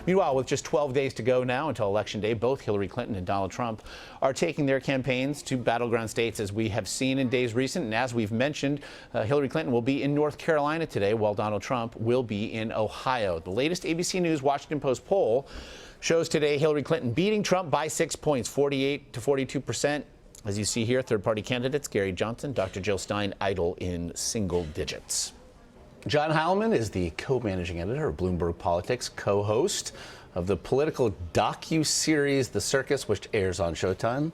Meanwhile, with just 12 days to go now until Election Day, both Hillary Clinton and Donald Trump are taking their campaigns to battleground states, as we have seen in days recent. And as we've mentioned, Hillary Clinton will be in North Carolina today, while Donald Trump will be in Ohio. The latest ABC News Washington Post poll shows today Hillary Clinton beating Trump by 6 points, 48 to 42%. As you see here, third-party candidates Gary Johnson, Dr. Jill Stein idle in single digits. John Heilemann is the co-managing editor of Bloomberg Politics, co-host of the political docu-series The Circus, which airs on Showtime,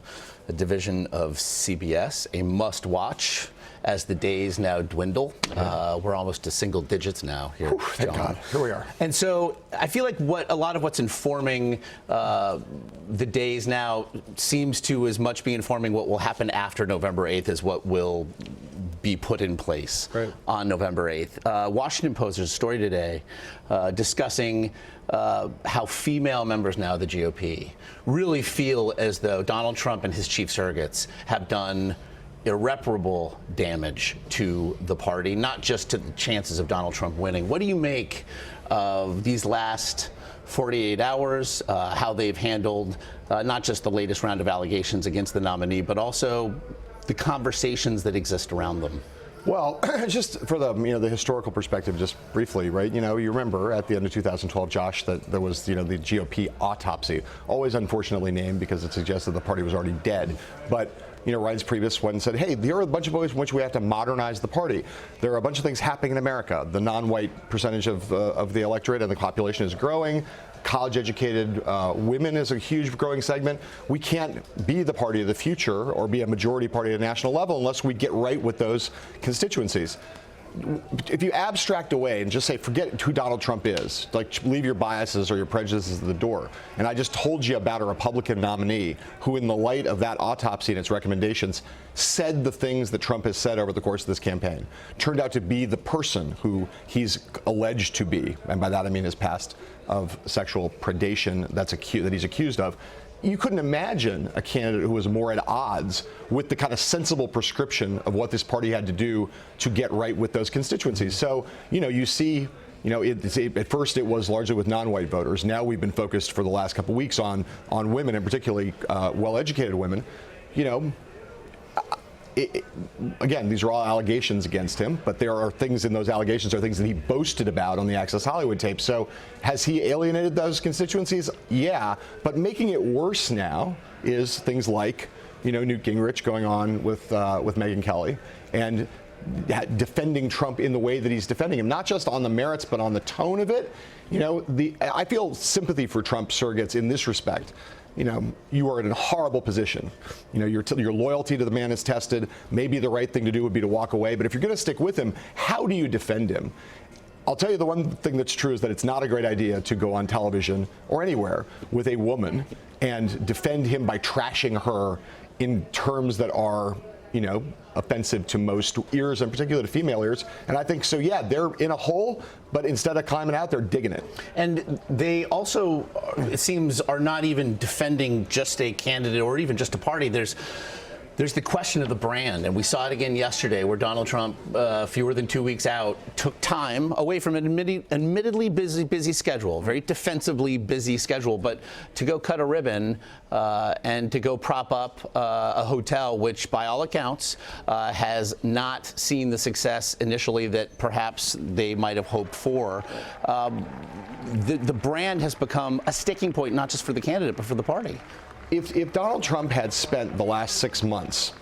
a division of CBS, a must-watch as the days now dwindle. We're almost to single digits now here. Thank God. Here we are. And so I feel like a lot of what's informing the days now seems to as much be informing what will happen after November 8th as what will be put in place on November 8th. Washington Post, there's a story today discussing how female members now of the GOP really feel as though Donald Trump and his chief surrogates have done irreparable damage to the party, not just to the chances of Donald Trump winning. What do you make of these last 48 hours, how they've handled not just the latest round of allegations against the nominee, but also the conversations that exist around them? Well, just for the the historical perspective, just briefly, right? You remember at the end of 2012, Josh, that there was the GOP autopsy, always unfortunately named because it suggested the party was already dead, but Ryan's previous one said, hey, there are a bunch of ways in which we have to modernize the party. There are a bunch of things happening in America. The non-white percentage of the electorate and the population is growing. College-educated women is a huge growing segment. We can't be the party of the future or be a majority party at a national level unless we get right with those constituencies. If you abstract away and just say, forget who Donald Trump is, like leave your biases or your prejudices at the door, and I just told you about a Republican nominee who, in the light of that autopsy and its recommendations, said the things that Trump has said over the course of this campaign, turned out to be the person who he's alleged to be, and by that I mean his past of sexual predation that he's accused of, you couldn't imagine a candidate who was more at odds with the kind of sensible prescription of what this party had to do to get right with those constituencies. So, you see, at first it was largely with non-white voters. Now we've been focused for the last couple of weeks on women, and particularly well-educated women. Again, these are all allegations against him, but there are things in those allegations are things that he boasted about on the Access Hollywood tape. So has he alienated those constituencies? Yeah, but making it worse now is things like, Newt Gingrich going on with Megyn Kelly and defending Trump in the way that he's defending him, not just on the merits, but on the tone of it. I feel sympathy for Trump surrogates in this respect. You are in a horrible position. Your loyalty to the man is tested. Maybe the right thing to do would be to walk away. But if you're going to stick with him, how do you defend him? I'll tell you the one thing that's true is that it's not a great idea to go on television or anywhere with a woman and defend him by trashing her in terms that are, offensive to most ears, and particularly to female ears. And I think so, yeah, they're in a hole, but instead of climbing out, they're digging it. And they also, it seems, are not even defending just a candidate or even just a party. There's the question of the brand, and we saw it again yesterday where Donald Trump, fewer than 2 weeks out, took time away from an admittedly busy schedule, very defensively busy schedule, but to go cut a ribbon and to go prop up a hotel, which by all accounts has not seen the success initially that perhaps they might have hoped for. The brand has become a sticking point, not just for the candidate, but for the party. If Donald Trump had spent the last 6 months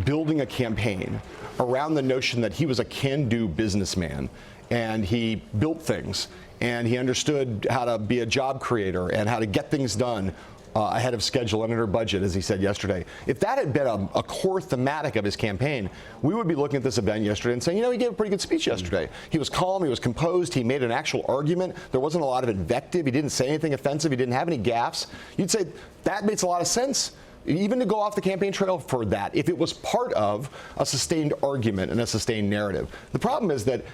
building a campaign around the notion that he was a can-do businessman and he built things and he understood how to be a job creator and how to get things done ahead of schedule and under budget, as he said yesterday. If that had been a core thematic of his campaign, we would be looking at this event yesterday and saying, he gave a pretty good speech yesterday. He was calm, he was composed, he made an actual argument. There wasn't a lot of invective. He didn't say anything offensive. He didn't have any gaffes. You'd say that makes a lot of sense, even to go off the campaign trail for that, if it was part of a sustained argument and a sustained narrative. The problem is that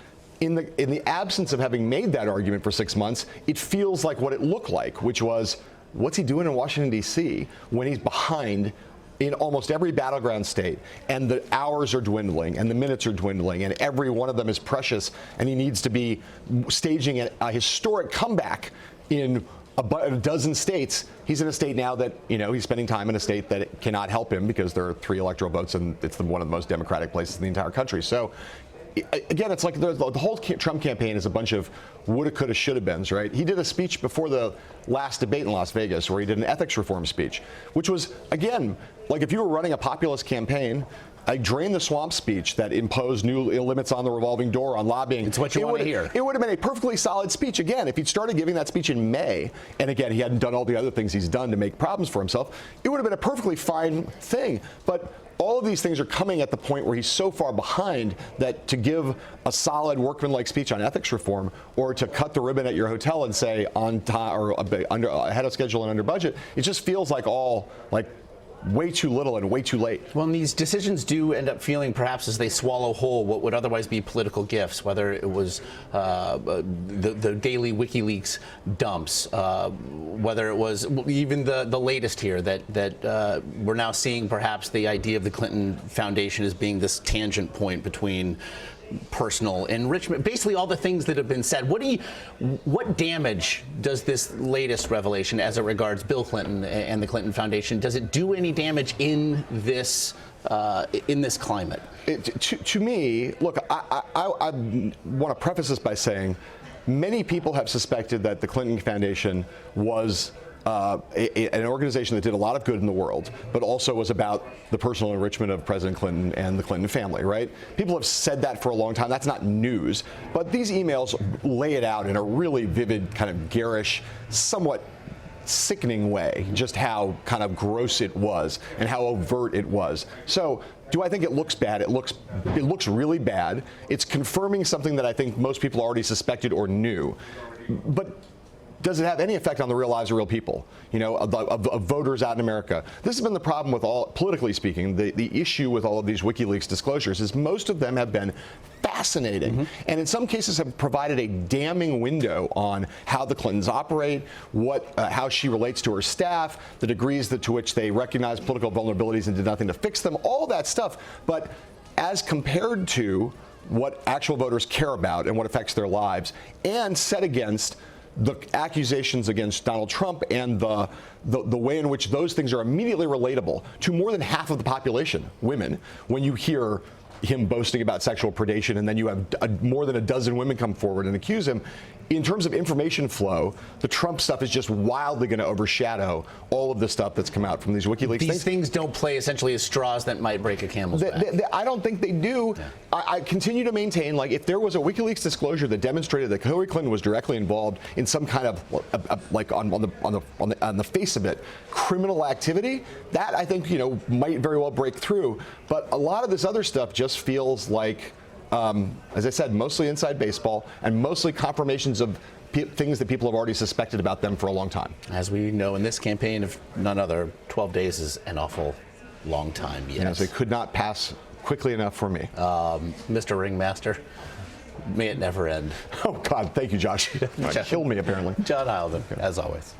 in the absence of having made that argument for 6 months, it feels like what it looked like, which was, what's he doing in Washington, D.C. when he's behind in almost every battleground state, and the hours are dwindling and the minutes are dwindling and every one of them is precious, and he needs to be staging a historic comeback in a dozen states. He's in a state now that, he's spending time in a state that cannot help him because there are 3 electoral votes and it's one of the most democratic places in the entire country. So again, it's like the whole Trump campaign is a bunch of woulda, coulda, shoulda beens, right? He did a speech before the last debate in Las Vegas where he did an ethics reform speech, which was, again, like if you were running a populist campaign, a drain the swamp speech that imposed new limits on the revolving door on lobbying. It's what you want to hear. It would have been a perfectly solid speech. Again, if he'd started giving that speech in May, and again, he hadn't done all the other things he's done to make problems for himself, it would have been a perfectly fine thing. But all of these things are coming at the point where he's so far behind that to give a solid workmanlike speech on ethics reform or to cut the ribbon at your hotel and say on time or ahead of schedule and under budget, it just feels like all like way too little and way too late. Well, and these decisions do end up feeling perhaps as they swallow whole what would otherwise be political gifts, whether it was the daily WikiLeaks dumps, whether it was even the latest here that we're now seeing perhaps the idea of the Clinton Foundation as being this tangent point between personal enrichment, basically all the things that have been said. What damage does this latest revelation as it regards Bill Clinton and the Clinton Foundation, does it do any damage in this climate? To me, look, I want to preface this by saying many people have suspected that the Clinton Foundation was an organization that did a lot of good in the world, but also was about the personal enrichment of President Clinton and the Clinton family, right? People have said that for a long time. That's not news. But these emails lay it out in a really vivid, kind of garish, somewhat sickening way, just how kind of gross it was and how overt it was. So do I think it looks bad? It looks really bad. It's confirming something that I think most people already suspected or knew. But does it have any effect on the real lives of real people, of voters out in America? This has been the problem with all, politically speaking, the issue with all of these WikiLeaks disclosures is most of them have been fascinating, and in some cases have provided a damning window on how the Clintons operate, how she relates to her staff, the degrees to which they recognize political vulnerabilities and did nothing to fix them, all that stuff. But as compared to what actual voters care about and what affects their lives, and set against the accusations against Donald Trump and the way in which those things are immediately relatable to more than half of the population, women, when you hear him boasting about sexual predation and then you have more than a dozen women come forward and accuse him. In terms of information flow, the Trump stuff is just wildly going to overshadow all of the stuff that's come out from these WikiLeaks things. These things don't play essentially as straws that might break a camel's back. I don't think they do. Yeah. I continue to maintain, like, if there was a WikiLeaks disclosure that demonstrated that Hillary Clinton was directly involved in some kind of, like, on the face of it, criminal activity, that I think might very well break through. But a lot of this other stuff just feels like, as I said, mostly inside baseball and mostly confirmations of things that people have already suspected about them for a long time. As we know in this campaign, if none other, 12 days is an awful long time. Yes, it could not pass quickly enough for me. Mr. Ringmaster, may it never end. Oh, God, thank you, Josh. Kill me, apparently. John Heilemann, as always.